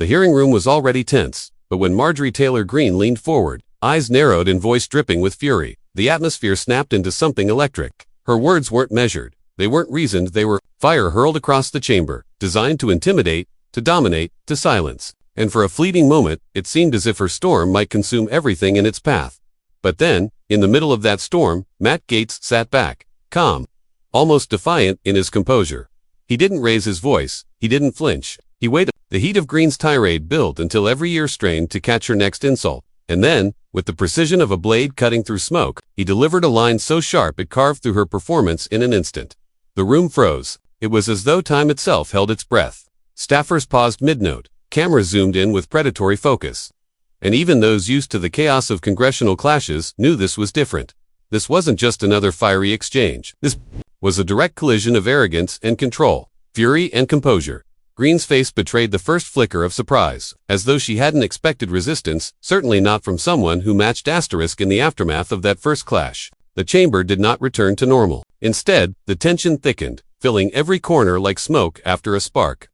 The hearing room was already tense, but when Marjorie Taylor Greene leaned forward, eyes narrowed and voice dripping with fury, the atmosphere snapped into something electric. Her words weren't measured. They weren't reasoned. They were fire hurled across the chamber, designed to intimidate, to dominate, to silence. And for a fleeting moment, it seemed as if her storm might consume everything in its path. But then, in the middle of that storm, Matt Gaetz sat back, calm, almost defiant in his composure. He didn't raise his voice. He didn't flinch. He waited. The heat of Greene's tirade built until every ear strained to catch her next insult. And then, with the precision of a blade cutting through smoke, he delivered a line so sharp it carved through her performance in an instant. The room froze. It was as though time itself held its breath. Staffers paused mid-note. Cameras zoomed in with predatory focus. And even those used to the chaos of congressional clashes knew this was different. This wasn't just another fiery exchange. This was a direct collision of arrogance and control, fury and composure. Greene's face betrayed the first flicker of surprise, as though she hadn't expected resistance, certainly not from someone who matched asterisk in the aftermath of that first clash. The chamber did not return to normal. Instead, the tension thickened, filling every corner like smoke after a spark.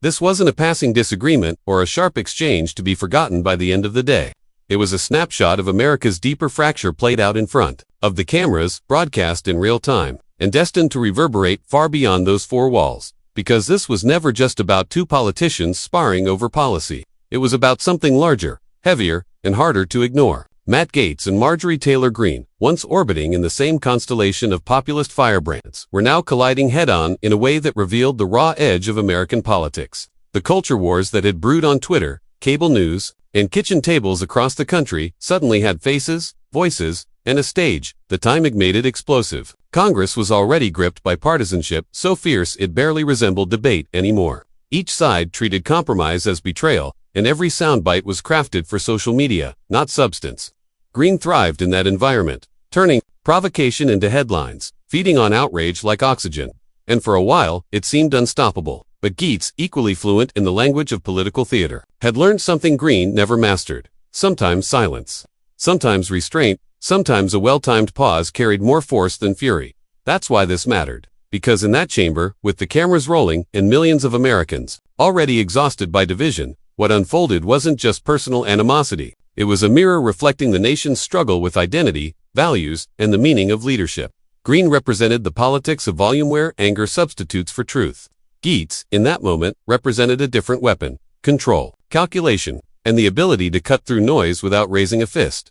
This wasn't a passing disagreement or a sharp exchange to be forgotten by the end of the day. It was a snapshot of America's deeper fracture played out in front of the cameras, broadcast in real time, and destined to reverberate far beyond those four walls. Because this was never just about two politicians sparring over policy. It was about something larger, heavier, and harder to ignore. Matt Gaetz and Marjorie Taylor Greene, once orbiting in the same constellation of populist firebrands, were now colliding head-on in a way that revealed the raw edge of American politics. The culture wars that had brewed on Twitter, cable news, and kitchen tables across the country suddenly had faces, voices, and a stage. The timing made it explosive. Congress was already gripped by partisanship so fierce it barely resembled debate anymore. Each side treated compromise as betrayal, and every soundbite was crafted for social media, not substance. Greene thrived in that environment, turning provocation into headlines, feeding on outrage like oxygen. And for a while, it seemed unstoppable. But Gaetz, equally fluent in the language of political theater, had learned something Greene never mastered. Sometimes silence. Sometimes restraint. Sometimes a well-timed pause carried more force than fury. That's why this mattered. Because in that chamber, with the cameras rolling and millions of Americans, already exhausted by division, what unfolded wasn't just personal animosity. It was a mirror reflecting the nation's struggle with identity, values, and the meaning of leadership. Greene represented the politics of volume where anger substitutes for truth. Gaetz, in that moment, represented a different weapon: control, calculation, and the ability to cut through noise without raising a fist.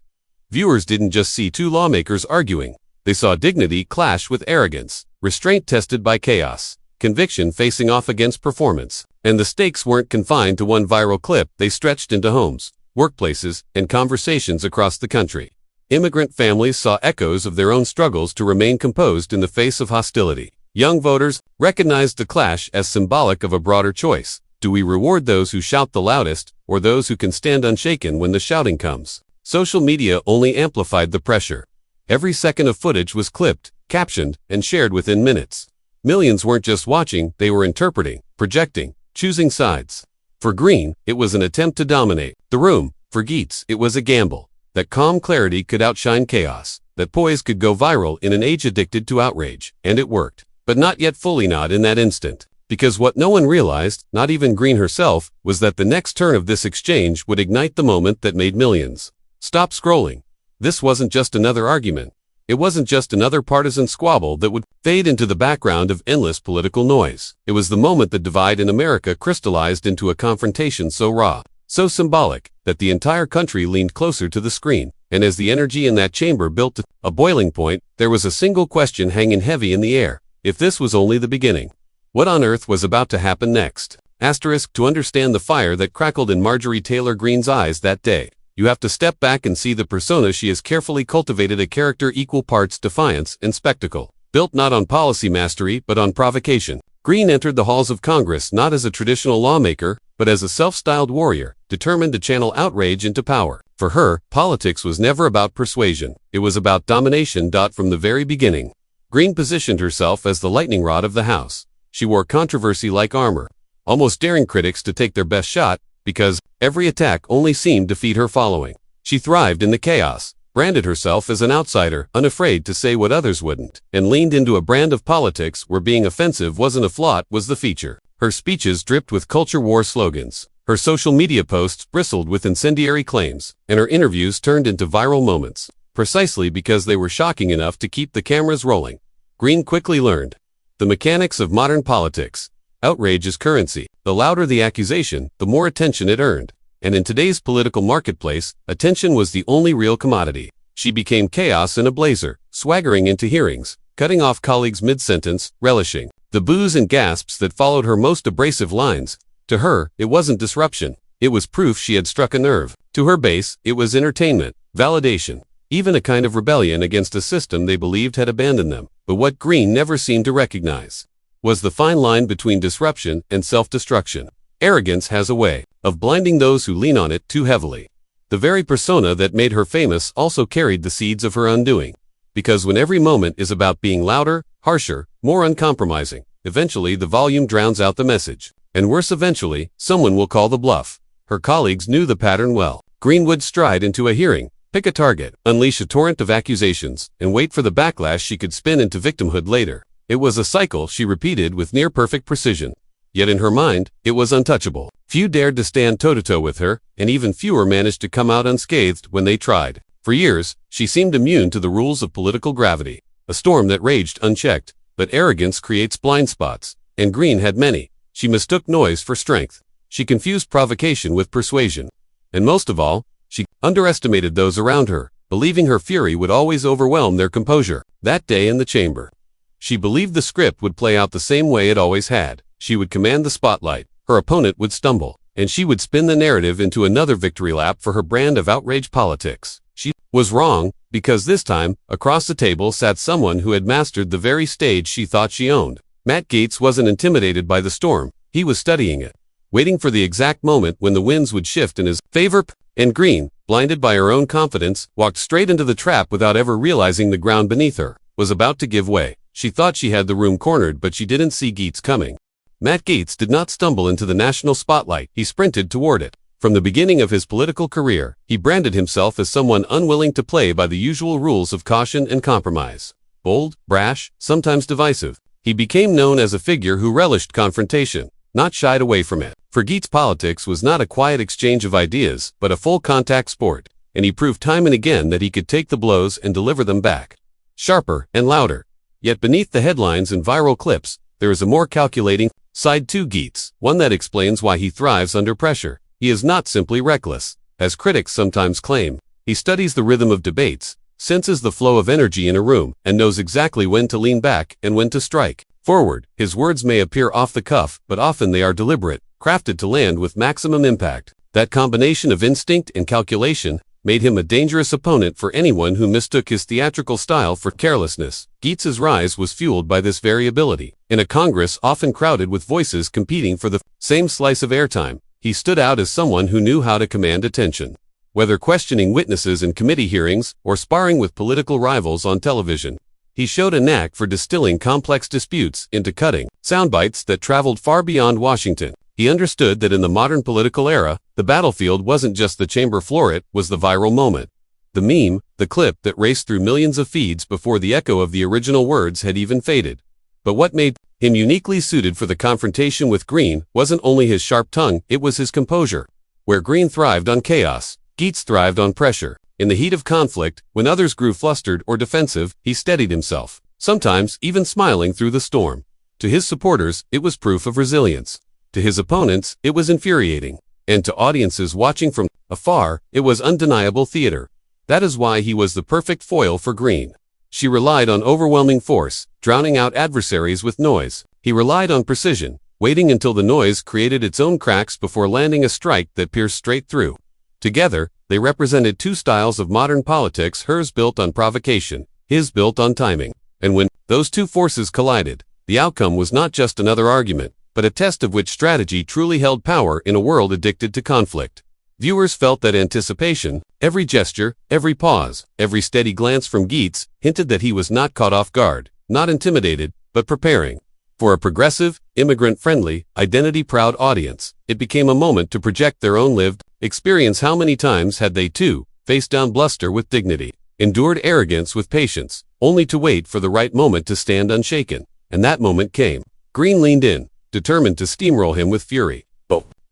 Viewers didn't just see two lawmakers arguing. They saw dignity clash with arrogance, restraint tested by chaos, conviction facing off against performance. And the stakes weren't confined to one viral clip. They stretched into homes, workplaces, and conversations across the country. Immigrant families saw echoes of their own struggles to remain composed in the face of hostility. Young voters recognized the clash as symbolic of a broader choice. Do we reward those who shout the loudest, or those who can stand unshaken when the shouting comes? Social media only amplified the pressure. Every second of footage was clipped, captioned, and shared within minutes. Millions weren't just watching, they were interpreting, projecting, choosing sides. For Greene, it was an attempt to dominate the room. For Gaetz, it was a gamble. That calm clarity could outshine chaos. That poise could go viral in an age addicted to outrage. And it worked. But not yet fully, not in that instant. Because what no one realized, not even Greene herself, was that the next turn of this exchange would ignite the moment that made millions stop scrolling. This wasn't just another argument. It wasn't just another partisan squabble that would fade into the background of endless political noise. It was the moment the divide in America crystallized into a confrontation so raw, so symbolic, that the entire country leaned closer to the screen. And as the energy in that chamber built to a boiling point, there was a single question hanging heavy in the air. If this was only the beginning, what on earth was about to happen next? To understand the fire that crackled in Marjorie Taylor Greene's eyes that day, you have to step back and see the persona she has carefully cultivated, a character equal parts defiance and spectacle, built not on policy mastery but on provocation. Greene entered the halls of Congress not as a traditional lawmaker, but as a self-styled warrior, determined to channel outrage into power. For her, politics was never about persuasion. It was about domination. From the very beginning, Greene positioned herself as the lightning rod of the House. She wore controversy like armor, almost daring critics to take their best shot, because every attack only seemed to feed her following. She thrived in the chaos, branded herself as an outsider, unafraid to say what others wouldn't, and leaned into a brand of politics where being offensive wasn't a flaw, was the feature. Her speeches dripped with culture war slogans. Her social media posts bristled with incendiary claims, and her interviews turned into viral moments, precisely because they were shocking enough to keep the cameras rolling. Greene quickly learned the mechanics of modern politics. Outrage is currency. The louder the accusation, the more attention it earned. And in today's political marketplace, attention was the only real commodity. She became chaos in a blazer, swaggering into hearings, cutting off colleagues mid-sentence, relishing the boos and gasps that followed her most abrasive lines. To her, it wasn't disruption. It was proof she had struck a nerve. To her base, it was entertainment, validation, even a kind of rebellion against a system they believed had abandoned them. But what Greene never seemed to recognize was the fine line between disruption and self-destruction. Arrogance has a way of blinding those who lean on it too heavily. The very persona that made her famous also carried the seeds of her undoing. Because when every moment is about being louder, harsher, more uncompromising, eventually the volume drowns out the message. And worse, eventually, someone will call the bluff. Her colleagues knew the pattern well. Greene would stride into a hearing, pick a target, unleash a torrent of accusations, and wait for the backlash she could spin into victimhood later. It was a cycle she repeated with near-perfect precision. Yet in her mind, it was untouchable. Few dared to stand toe-to-toe with her, and even fewer managed to come out unscathed when they tried. For years, she seemed immune to the rules of political gravity, a storm that raged unchecked. But arrogance creates blind spots, and Greene had many. She mistook noise for strength. She confused provocation with persuasion. And most of all, she underestimated those around her, believing her fury would always overwhelm their composure. That day in the chamber, she believed the script would play out the same way it always had. She would command the spotlight, her opponent would stumble, and she would spin the narrative into another victory lap for her brand of outrage politics. She was wrong, because this time, across the table sat someone who had mastered the very stage she thought she owned. Matt Gaetz wasn't intimidated by the storm. He was studying it, waiting for the exact moment when the winds would shift in his favor. And Greene, blinded by her own confidence, walked straight into the trap without ever realizing the ground beneath her was about to give way. She thought she had the room cornered, but she didn't see Gaetz coming. Matt Gaetz did not stumble into the national spotlight. He sprinted toward it. From the beginning of his political career, he branded himself as someone unwilling to play by the usual rules of caution and compromise. Bold, brash, sometimes divisive, he became known as a figure who relished confrontation, not shied away from it. For Gaetz, politics was not a quiet exchange of ideas, but a full-contact sport, and he proved time and again that he could take the blows and deliver them back, sharper and louder. Yet beneath the headlines and viral clips, there is a more calculating side to Gaetz, one that explains why he thrives under pressure. He is not simply reckless, as critics sometimes claim. He studies the rhythm of debates, senses the flow of energy in a room, and knows exactly when to lean back and when to strike forward. His words may appear off the cuff, but often they are deliberate, crafted to land with maximum impact. That combination of instinct and calculation made him a dangerous opponent for anyone who mistook his theatrical style for carelessness. Gaetz's rise was fueled by this variability. In a Congress often crowded with voices competing for the same slice of airtime, he stood out as someone who knew how to command attention. Whether questioning witnesses in committee hearings or sparring with political rivals on television, he showed a knack for distilling complex disputes into cutting soundbites that traveled far beyond Washington. He understood that in the modern political era, the battlefield wasn't just the chamber floor, it was the viral moment. The meme, the clip that raced through millions of feeds before the echo of the original words had even faded. But what made him uniquely suited for the confrontation with Greene wasn't only his sharp tongue, it was his composure. Where Greene thrived on chaos, Gaetz thrived on pressure. In the heat of conflict, when others grew flustered or defensive, he steadied himself, sometimes even smiling through the storm. To his supporters, it was proof of resilience. To his opponents, it was infuriating. And to audiences watching from afar, it was undeniable theater. That is why he was the perfect foil for Greene. She relied on overwhelming force, drowning out adversaries with noise. He relied on precision, waiting until the noise created its own cracks before landing a strike that pierced straight through. Together, they represented two styles of modern politics, hers built on provocation, his built on timing. And when those two forces collided, the outcome was not just another argument, but a test of which strategy truly held power in a world addicted to conflict. Viewers felt that anticipation. Every gesture, every pause, every steady glance from Gaetz hinted that he was not caught off guard, not intimidated, but preparing. For a progressive, immigrant-friendly, identity-proud audience, it became a moment to project their own lived experience. How many times had they, too, faced down bluster with dignity, endured arrogance with patience, only to wait for the right moment to stand unshaken? And that moment came. Greene leaned in, determined to steamroll him with fury.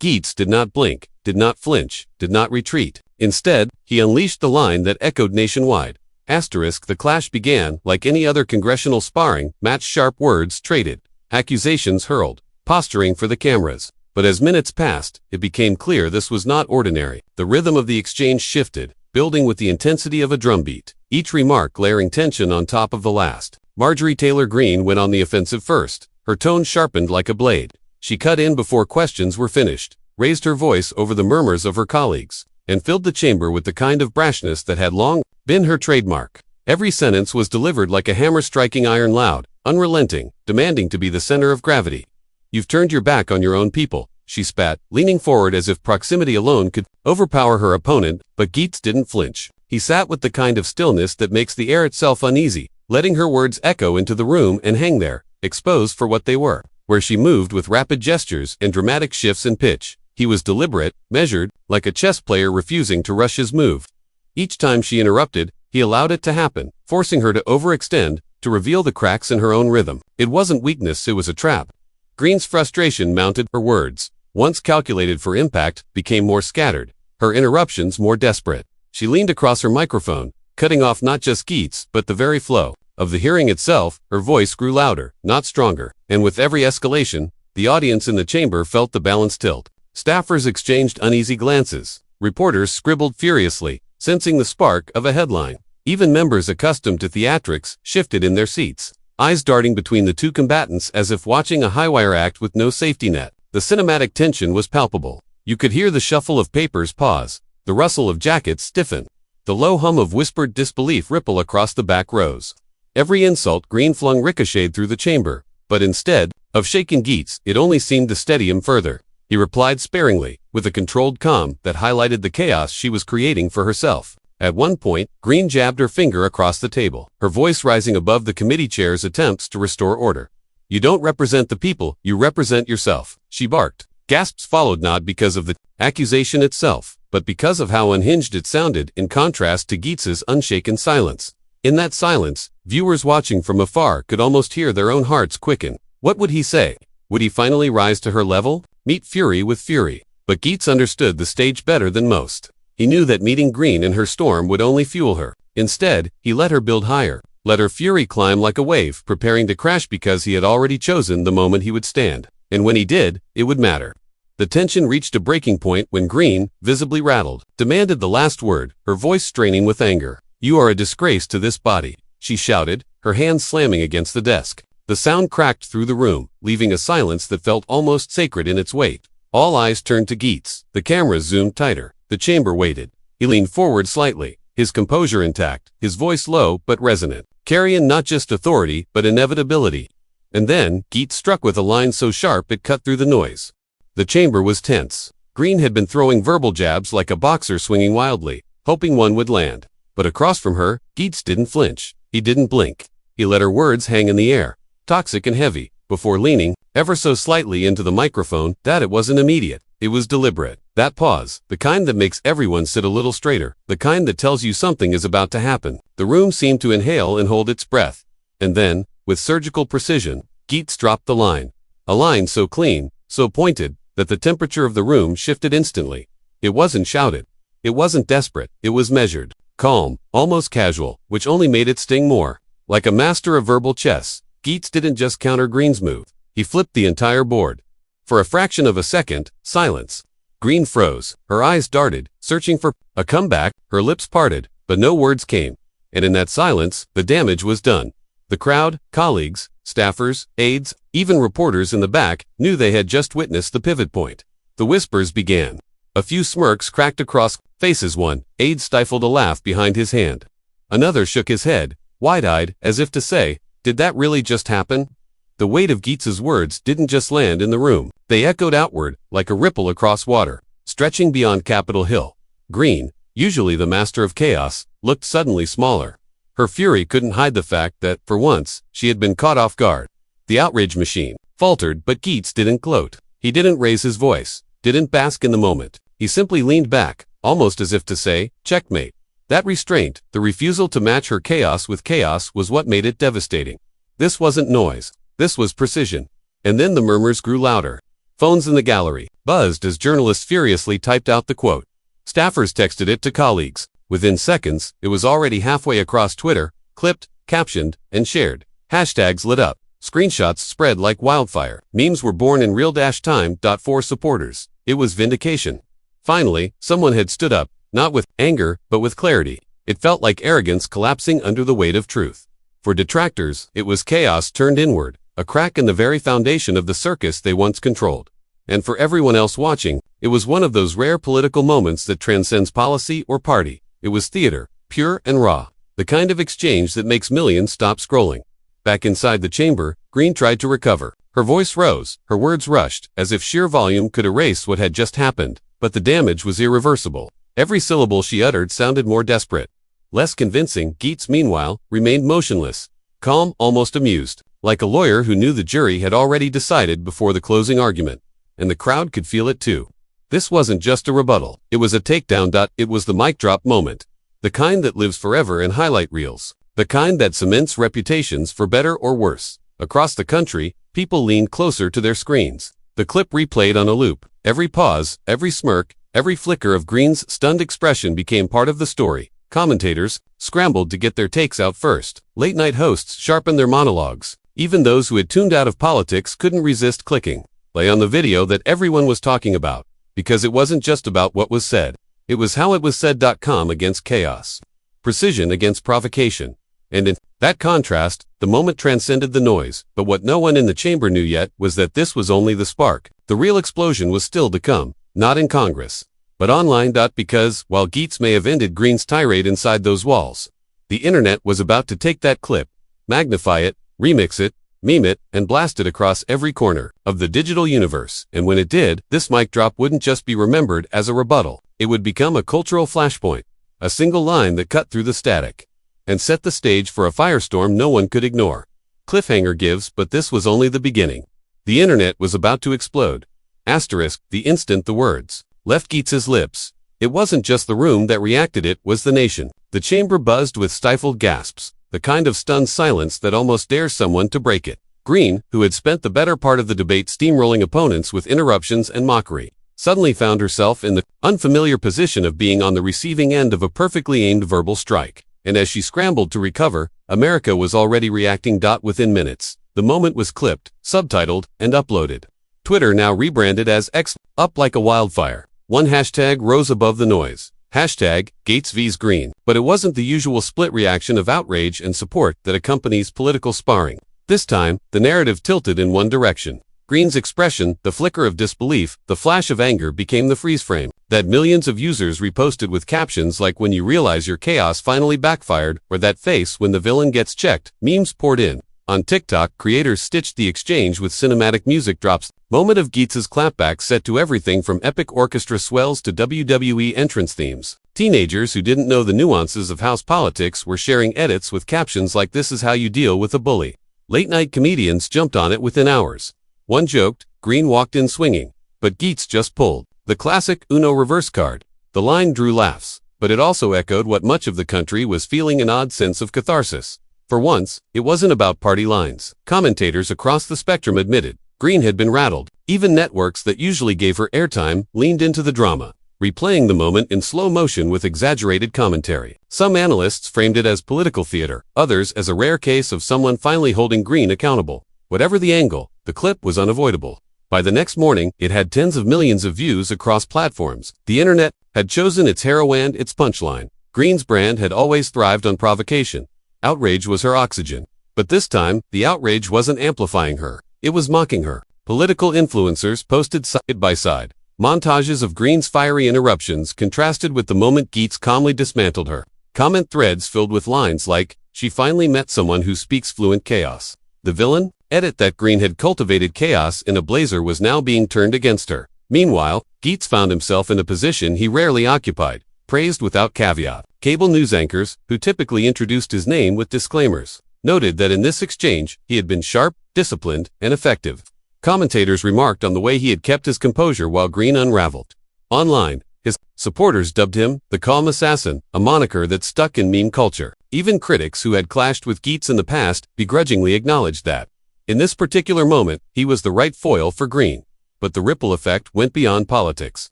Gaetz did not blink, did not flinch, did not retreat. Instead, he unleashed the line that echoed nationwide. The clash began like any other congressional sparring match, sharp words traded, accusations hurled, posturing for the cameras. But as minutes passed, it became clear this was not ordinary. The rhythm of the exchange shifted, building with the intensity of a drumbeat, each remark layering tension on top of the last. Marjorie Taylor Greene went on the offensive first, her tone sharpened like a blade. She cut in before questions were finished, raised her voice over the murmurs of her colleagues, and filled the chamber with the kind of brashness that had long been her trademark. Every sentence was delivered like a hammer striking iron, loud, unrelenting, demanding to be the center of gravity. "You've turned your back on your own people," she spat, leaning forward as if proximity alone could overpower her opponent, but Gaetz didn't flinch. He sat with the kind of stillness that makes the air itself uneasy, letting her words echo into the room and hang there, exposed for what they were. Where she moved with rapid gestures and dramatic shifts in pitch, he was deliberate, measured, like a chess player refusing to rush his move. Each time she interrupted, he allowed it to happen, forcing her to overextend, to reveal the cracks in her own rhythm. It wasn't weakness, it was a trap. Greene's frustration mounted. Her words, once calculated for impact, became more scattered, her interruptions more desperate. She leaned across her microphone, cutting off not just Gaetz, but the very flow of the hearing itself. Her voice grew louder, not stronger, and with every escalation, the audience in the chamber felt the balance tilt. Staffers exchanged uneasy glances. Reporters scribbled furiously, sensing the spark of a headline. Even members accustomed to theatrics shifted in their seats, eyes darting between the two combatants as if watching a high-wire act with no safety net. The cinematic tension was palpable. You could hear the shuffle of papers pause, the rustle of jackets stiffen, the low hum of whispered disbelief ripple across the back rows. Every insult Greene flung ricocheted through the chamber, but instead of shaking Gaetz, it only seemed to steady him further. He replied sparingly, with a controlled calm that highlighted the chaos she was creating for herself. At one point, Greene jabbed her finger across the table, her voice rising above the committee chair's attempts to restore order. "You don't represent the people, you represent yourself," she barked. Gasps followed, not because of the accusation itself, but because of how unhinged it sounded in contrast to Gaetz's unshaken silence. In that silence, viewers watching from afar could almost hear their own hearts quicken. What would he say? Would he finally rise to her level? Meet fury with fury? But Gaetz understood the stage better than most. He knew that meeting Greene in her storm would only fuel her. Instead, he let her build higher, let her fury climb like a wave, preparing to crash because he had already chosen the moment he would stand. And when he did, it would matter. The tension reached a breaking point when Greene, visibly rattled, demanded the last word, her voice straining with anger. "You are a disgrace to this body," she shouted, her hands slamming against the desk. The sound cracked through the room, leaving a silence that felt almost sacred in its weight. All eyes turned to Gaetz. The cameras zoomed tighter. The chamber waited. He leaned forward slightly, his composure intact, his voice low but resonant, carrying not just authority but inevitability. And then, Gaetz struck with a line so sharp it cut through the noise. The chamber was tense. Greene had been throwing verbal jabs like a boxer swinging wildly, hoping one would land. But across from her, Gaetz didn't flinch. He didn't blink. He let her words hang in the air, toxic and heavy, before leaning, ever so slightly into the microphone. That it wasn't immediate. It was deliberate. That pause, the kind that makes everyone sit a little straighter, the kind that tells you something is about to happen. The room seemed to inhale and hold its breath. And then, with surgical precision, Gaetz dropped the line. A line so clean, so pointed, that the temperature of the room shifted instantly. It wasn't shouted. It wasn't desperate. It was measured, calm, almost casual, which only made it sting more. Like a master of verbal chess, Gaetz didn't just counter Greene's move. He flipped the entire board. For a fraction of a second, silence. Greene froze. Her eyes darted, searching for a comeback. Her lips parted, but no words came. And in that silence, the damage was done. The crowd, colleagues, staffers, aides, even reporters in the back, knew they had just witnessed the pivot point. The whispers began. A few smirks cracked across faces. One aide stifled a laugh behind his hand. Another shook his head, wide-eyed, as if to say, "Did that really just happen?" The weight of Gaetz's words didn't just land in the room. They echoed outward, like a ripple across water, stretching beyond Capitol Hill. Greene, usually the master of chaos, looked suddenly smaller. Her fury couldn't hide the fact that, for once, she had been caught off guard. The outrage machine faltered, but Gaetz didn't gloat. He didn't raise his voice, didn't bask in the moment. He simply leaned back, almost as if to say, "Checkmate." That restraint, the refusal to match her chaos with chaos, was what made it devastating. This wasn't noise. This was precision. And then the murmurs grew louder. Phones in the gallery buzzed as journalists furiously typed out the quote. Staffers texted it to colleagues. Within seconds, it was already halfway across Twitter, clipped, captioned, and shared. Hashtags lit up. Screenshots spread like wildfire. Memes were born in real-time. For supporters, it was vindication. Finally, someone had stood up, not with anger, but with clarity. It felt like arrogance collapsing under the weight of truth. For detractors, it was chaos turned inward, a crack in the very foundation of the circus they once controlled. And for everyone else watching, it was one of those rare political moments that transcends policy or party. It was theater, pure and raw, the kind of exchange that makes millions stop scrolling. Back inside the chamber, Greene tried to recover. Her voice rose, her words rushed, as if sheer volume could erase what had just happened, but the damage was irreversible. Every syllable she uttered sounded more desperate. Less convincing. Gaetz, meanwhile, remained motionless, calm, almost amused, like a lawyer who knew the jury had already decided before the closing argument. And the crowd could feel it too. This wasn't just a rebuttal, it was a takedown. It was the mic drop moment. The kind that lives forever in highlight reels. The kind that cements reputations for better or worse. Across the country, people leaned closer to their screens. The clip replayed on a loop. Every pause, every smirk, every flicker of Greene's stunned expression became part of the story. Commentators scrambled to get their takes out first. Late-night hosts sharpened their monologues. Even those who had tuned out of politics couldn't resist clicking play on the video that everyone was talking about. Because it wasn't just about what was said. It was how it was said. Com against chaos. Precision against provocation. And in that contrast, the moment transcended the noise. But what no one in the chamber knew yet was that this was only the spark. The real explosion was still to come, not in Congress, but online. Because, while Gaetz may have ended Greene's tirade inside those walls, the internet was about to take that clip, magnify it, remix it, meme it, and blast it across every corner of the digital universe. And when it did, this mic drop wouldn't just be remembered as a rebuttal. It would become a cultural flashpoint, a single line that cut through the static and set the stage for a firestorm no one could ignore. Cliffhanger gives, but this was only the beginning. The internet was about to explode. Asterisk, the instant the words left Gaetz's lips. It wasn't just the room that reacted, it was the nation. The chamber buzzed with stifled gasps, the kind of stunned silence that almost dares someone to break it. Greene, who had spent the better part of the debate steamrolling opponents with interruptions and mockery, suddenly found herself in the unfamiliar position of being on the receiving end of a perfectly aimed verbal strike. And as she scrambled to recover, America was already reacting. Within minutes, the moment was clipped, subtitled, and uploaded. Twitter, now rebranded as X, up like a wildfire. One hashtag rose above the noise. Hashtag Gaetz vs Greene. But it wasn't the usual split reaction of outrage and support that accompanies political sparring. This time, the narrative tilted in one direction. Greene's expression, the flicker of disbelief, the flash of anger became the freeze frame that millions of users reposted with captions like "when you realize your chaos finally backfired," or "that face when the villain gets checked." Memes poured in. On TikTok, creators stitched the exchange with cinematic music drops. Moment of Gaetz's clapback set to everything from epic orchestra swells to WWE entrance themes. Teenagers who didn't know the nuances of house politics were sharing edits with captions like "this is how you deal with a bully." Late-night comedians jumped on it within hours. One joked, Greene walked in swinging, but Gaetz just pulled the classic Uno reverse card. The line drew laughs, but it also echoed what much of the country was feeling, an odd sense of catharsis. For once, it wasn't about party lines. Commentators across the spectrum admitted Greene had been rattled. Even networks that usually gave her airtime leaned into the drama, replaying the moment in slow motion with exaggerated commentary. Some analysts framed it as political theater, others as a rare case of someone finally holding Greene accountable. Whatever the angle, the clip was unavoidable. By the next morning, it had tens of millions of views across platforms. The internet had chosen its hero and its punchline. Greene's brand had always thrived on provocation. Outrage was her oxygen. But this time, the outrage wasn't amplifying her. It was mocking her. Political influencers posted side by side montages of Greene's fiery interruptions contrasted with the moment Gaetz calmly dismantled her. Comment threads filled with lines like, "She finally met someone who speaks fluent chaos." The villain? Edit that Greene had cultivated chaos in a blazer was now being turned against her. Meanwhile, Gaetz found himself in a position he rarely occupied, praised without caveat. Cable news anchors, who typically introduced his name with disclaimers, noted that in this exchange, he had been sharp, disciplined, and effective. Commentators remarked on the way he had kept his composure while Greene unraveled. Online, his supporters dubbed him the calm assassin, a moniker that stuck in meme culture. Even critics who had clashed with Gaetz in the past begrudgingly acknowledged that, in this particular moment, he was the right foil for Greene. but the ripple effect went beyond politics.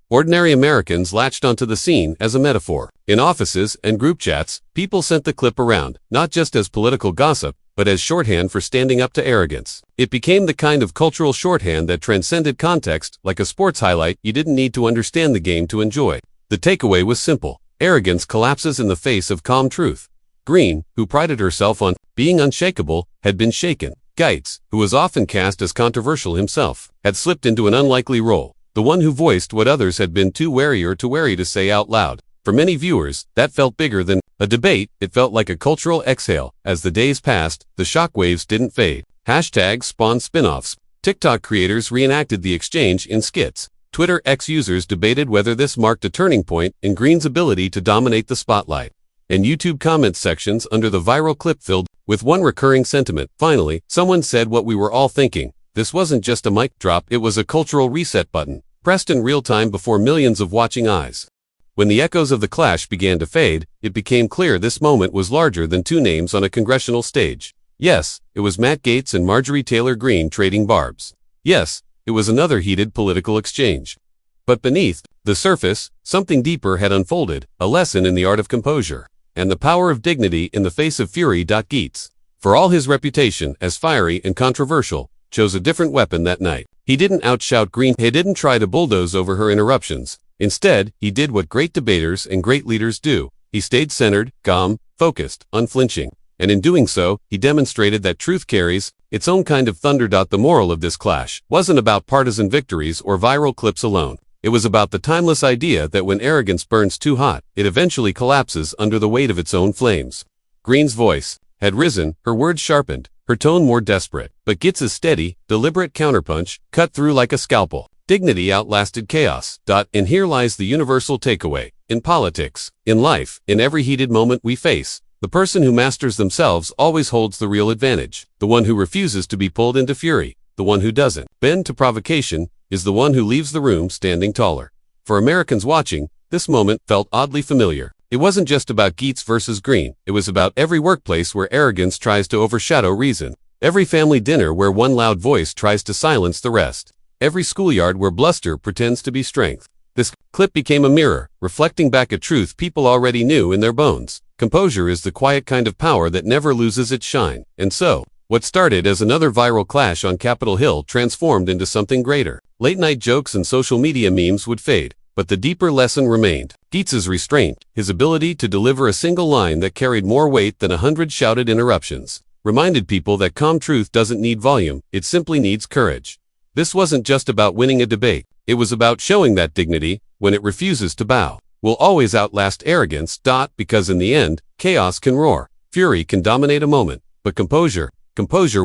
Ordinary Americans latched onto the scene as a metaphor. In offices and group chats, people sent the clip around, not just as political gossip, but as shorthand for standing up to arrogance. It became the kind of cultural shorthand that transcended context, like a sports highlight you didn't need to understand the game to enjoy. The takeaway was simple. Arrogance collapses in the face of calm truth. Greene, who prided herself on being unshakable, had been shaken. Gaetz, who was often cast as controversial himself, had slipped into an unlikely role, the one who voiced what others had been too wary to say out loud. For many viewers, that felt bigger than a debate. It felt like a cultural exhale. As the days passed, the shockwaves didn't fade. Hashtags spawned spin-offs. TikTok creators reenacted the exchange in skits. Twitter X users debated whether this marked a turning point in Greene's ability to dominate the spotlight. And YouTube comment sections under the viral clip filled with one recurring sentiment. Finally, someone said what we were all thinking. This wasn't just a mic drop, it was a cultural reset button, pressed in real time before millions of watching eyes. When the echoes of the clash began to fade, it became clear this moment was larger than two names on a congressional stage. Yes, it was Matt Gaetz and Marjorie Taylor Greene trading barbs. Yes, it was another heated political exchange. But beneath the surface, something deeper had unfolded, a lesson in the art of composure, and the power of dignity in the face of fury. Gaetz, for all his reputation as fiery and controversial, chose a different weapon that night. He didn't outshout Greene. He didn't try to bulldoze over her interruptions. Instead, he did what great debaters and great leaders do. He stayed centered, calm, focused, unflinching. And in doing so, he demonstrated that truth carries its own kind of thunder. The moral of this clash wasn't about partisan victories or viral clips alone. It was about the timeless idea that when arrogance burns too hot, it eventually collapses under the weight of its own flames. Greene's voice had risen, her words sharpened, her tone more desperate, but Gaetz's steady, deliberate counterpunch cut through like a scalpel. Dignity outlasted chaos. And here lies the universal takeaway. In politics, in life, in every heated moment we face, the person who masters themselves always holds the real advantage. The one who refuses to be pulled into fury, the one who doesn't bend to provocation, is the one who leaves the room standing taller. For Americans watching, this moment felt oddly familiar. It wasn't just about Gaetz versus Greene. It was about every workplace where arrogance tries to overshadow reason. Every family dinner where one loud voice tries to silence the rest. Every schoolyard where bluster pretends to be strength. This clip became a mirror, reflecting back a truth people already knew in their bones. Composure is the quiet kind of power that never loses its shine. And so, what started as another viral clash on Capitol Hill transformed into something greater. Late-night jokes and social media memes would fade, but the deeper lesson remained. Gaetz's restraint, his ability to deliver a single line that carried more weight than 100 shouted interruptions, reminded people that calm truth doesn't need volume, it simply needs courage. This wasn't just about winning a debate. It was about showing that dignity, when it refuses to bow, will always outlast arrogance. Because in the end, chaos can roar, fury can dominate a moment, but composure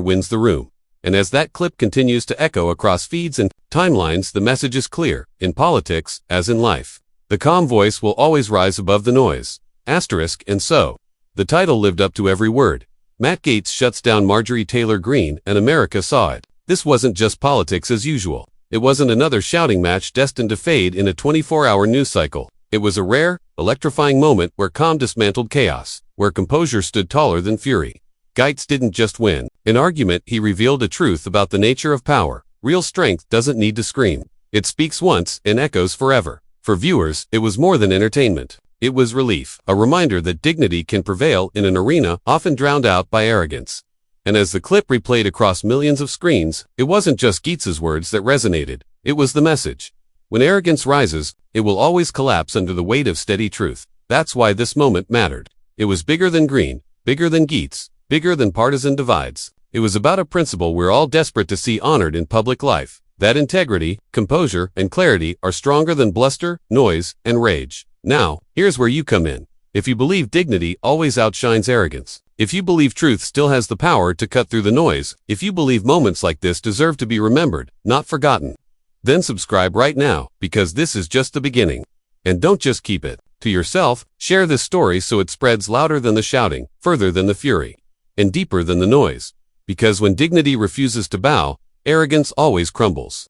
wins the room. And as that clip continues to echo across feeds and timelines, the message is clear. In politics, as in life, the calm voice will always rise above the noise. And so, the title lived up to every word. Matt Gaetz shuts down Marjorie Taylor Greene, and America saw it. This wasn't just politics as usual. It wasn't another shouting match destined to fade in a 24-hour news cycle. It was a rare, electrifying moment where calm dismantled chaos, where composure stood taller than fury. Gaetz didn't just win an argument, he revealed a truth about the nature of power. Real strength doesn't need to scream. It speaks once and echoes forever. For viewers, it was more than entertainment. It was relief, a reminder that dignity can prevail in an arena often drowned out by arrogance. And as the clip replayed across millions of screens, it wasn't just Gaetz's words that resonated, it was the message. When arrogance rises, it will always collapse under the weight of steady truth. That's why this moment mattered. It was bigger than Greene, bigger than Gaetz, bigger than partisan divides. It was about a principle we're all desperate to see honored in public life. That integrity, composure, and clarity are stronger than bluster, noise, and rage. Now, here's where you come in. If you believe dignity always outshines arrogance, if you believe truth still has the power to cut through the noise, if you believe moments like this deserve to be remembered, not forgotten, then subscribe right now, because this is just the beginning. And don't just keep it to yourself, share this story so it spreads louder than the shouting, further than the fury, and deeper than the noise. Because when dignity refuses to bow, arrogance always crumbles.